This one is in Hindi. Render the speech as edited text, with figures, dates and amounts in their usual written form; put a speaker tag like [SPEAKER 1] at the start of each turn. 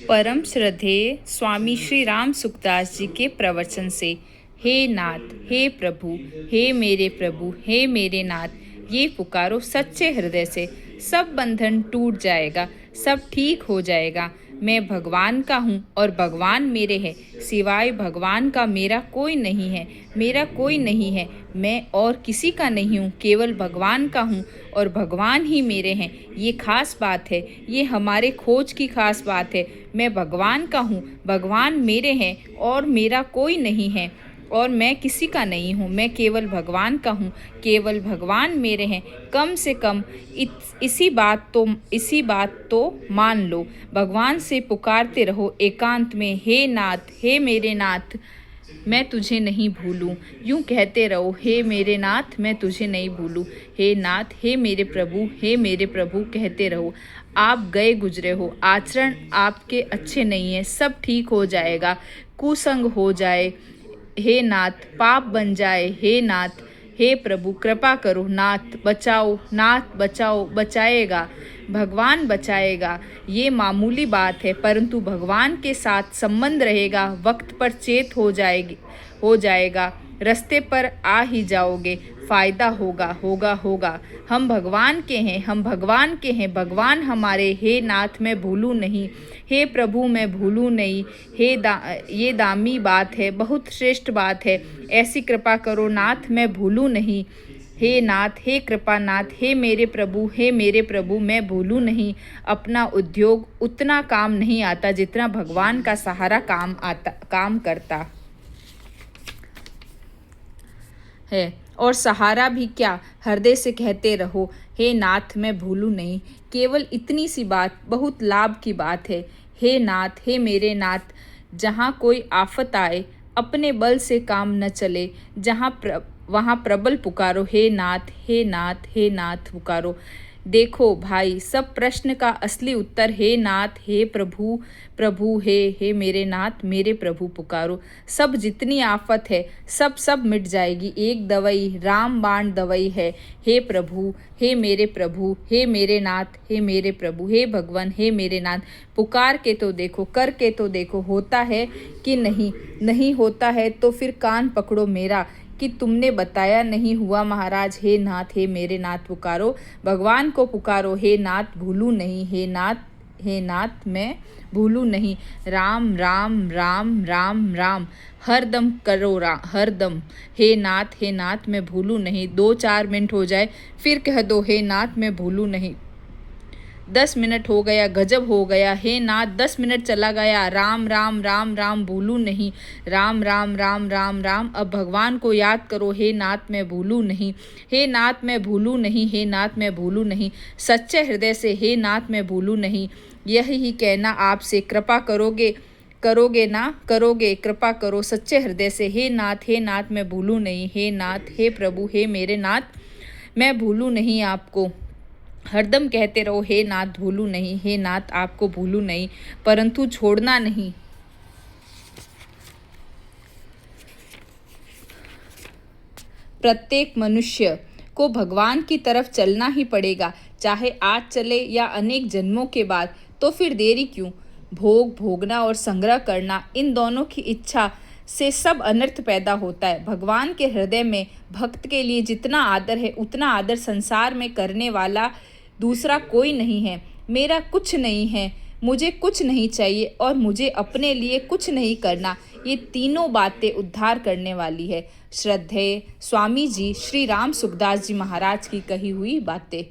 [SPEAKER 1] परम श्रद्धेय स्वामी श्री राम सुखदास जी के प्रवचन से। हे नाथ, हे प्रभु, हे मेरे प्रभु, हे मेरे नाथ, ये पुकारो सच्चे हृदय से, सब बंधन टूट जाएगा, सब ठीक हो जाएगा। मैं भगवान का हूँ और भगवान मेरे हैं, सिवाय भगवान का मेरा कोई नहीं है, मेरा कोई नहीं है। मैं और किसी का नहीं हूँ, केवल भगवान का हूँ और भगवान ही मेरे हैं। ये खास बात है, ये हमारे खोज की खास बात है। मैं भगवान का हूँ, भगवान मेरे हैं और मेरा कोई नहीं है और मैं किसी का नहीं हूँ, मैं केवल भगवान का हूँ, केवल भगवान मेरे हैं। कम से कम इसी बात तो मान लो। भगवान से पुकारते रहो एकांत में, हे नाथ, हे मेरे नाथ, मैं तुझे नहीं भूलूं। यूं कहते रहो, हे मेरे नाथ, मैं तुझे नहीं भूलूं। हे नाथ, हे मेरे प्रभु, हे मेरे प्रभु कहते रहो। आप गए गुजरे हो, आचरण आपके अच्छे नहीं है, सब ठीक हो जाएगा। कुसंग हो जाए हे नाथ, पाप बन जाए हे नाथ, हे प्रभु कृपा करो नाथ, बचाओ नाथ, बचाओ, बचाएगा भगवान, बचाएगा। ये मामूली बात है, परंतु भगवान के साथ संबंध रहेगा, वक्त पर चेत हो जाएगा, रास्ते पर आ ही जाओगे, फायदा होगा होगा होगा। हम भगवान के हैं, हम भगवान के हैं, भगवान हमारे। हे नाथ, मैं भूलूं नहीं, हे प्रभु मैं भूलूं नहीं। ये दामी बात है, बहुत श्रेष्ठ बात है, ऐसी कृपा करो नाथ, मैं भूलूं नहीं। हे नाथ, हे कृपानाथ, हे मेरे प्रभु, हे मेरे प्रभु, मैं भूलूं नहीं। अपना उद्योग उतना काम नहीं आता जितना भगवान का सहारा काम करता है। और सहारा भी क्या, हृदय से कहते रहो, हे नाथ मैं भूलूं नहीं। केवल इतनी सी बात बहुत लाभ की बात है। हे नाथ, हे मेरे नाथ, जहाँ कोई आफत आए, अपने बल से काम न चले, वहाँ प्रबल पुकारो, हे नाथ, हे नाथ, हे नाथ पुकारो। देखो भाई, सब प्रश्न का असली उत्तर हे नाथ, हे प्रभु, प्रभु हे मेरे नाथ, मेरे प्रभु पुकारो। सब जितनी आफत है, सब मिट जाएगी। एक दवाई राम बाण दवाई है। हे प्रभु, हे मेरे प्रभु, हे मेरे नाथ, हे मेरे प्रभु, हे भगवान, हे मेरे नाथ। पुकार के तो देखो, करके तो देखो, होता है कि नहीं? नहीं होता है तो फिर कान पकड़ो मेरा, कि तुमने बताया नहीं हुआ महाराज। हे नाथ, हे मेरे नाथ पुकारो, भगवान को पुकारो। हे नाथ भूलूं नहीं, हे नाथ, हे नाथ मैं भूलूं नहीं। राम राम राम राम राम हर दम करो, हर दम। हे नाथ मैं भूलूं नहीं। 2-4 मिनट हो जाए फिर कह दो, हे नाथ मैं भूलूं नहीं। 10 मिनट हो गया, गजब हो गया। हे नाथ 10 मिनट चला गया। राम राम राम राम भूलूं नहीं। राम राम राम राम राम। अब भगवान को याद करो, हे नाथ मैं भूलूं नहीं, हे नाथ मैं भूलूं नहीं, हे नाथ मैं भूलूं नहीं। सच्चे हृदय से, हे नाथ मैं भूलूं नहीं। यही कहना आपसे, कृपा करोगे ना? करोगे, कृपा करो सच्चे हृदय से। हे नाथ मैं भूलूं नहीं। हे नाथ, हे प्रभु, हे मेरे नाथ, मैं भूलूं नहीं आपको। हरदम कहते रहो, हे नाथ भूलूं नहीं, हे नाथ आपको भूलूं नहीं, परंतु छोड़ना नहीं। प्रत्येक मनुष्य को भगवान की तरफ चलना ही पड़ेगा, चाहे आज चले या अनेक जन्मों के बाद। तो फिर देरी क्यों? भोगना और संग्रह करना, इन दोनों की इच्छा से सब अनर्थ पैदा होता है। भगवान के हृदय में भक्त के लिए जितना आदर है, उतना आदर संसार में करने वाला दूसरा कोई नहीं है। मेरा कुछ नहीं है, मुझे कुछ नहीं चाहिए और मुझे अपने लिए कुछ नहीं करना, ये तीनों बातें उद्धार करने वाली है। श्रद्धेय स्वामी जी श्री राम सुखदास जी महाराज की कही हुई बातें।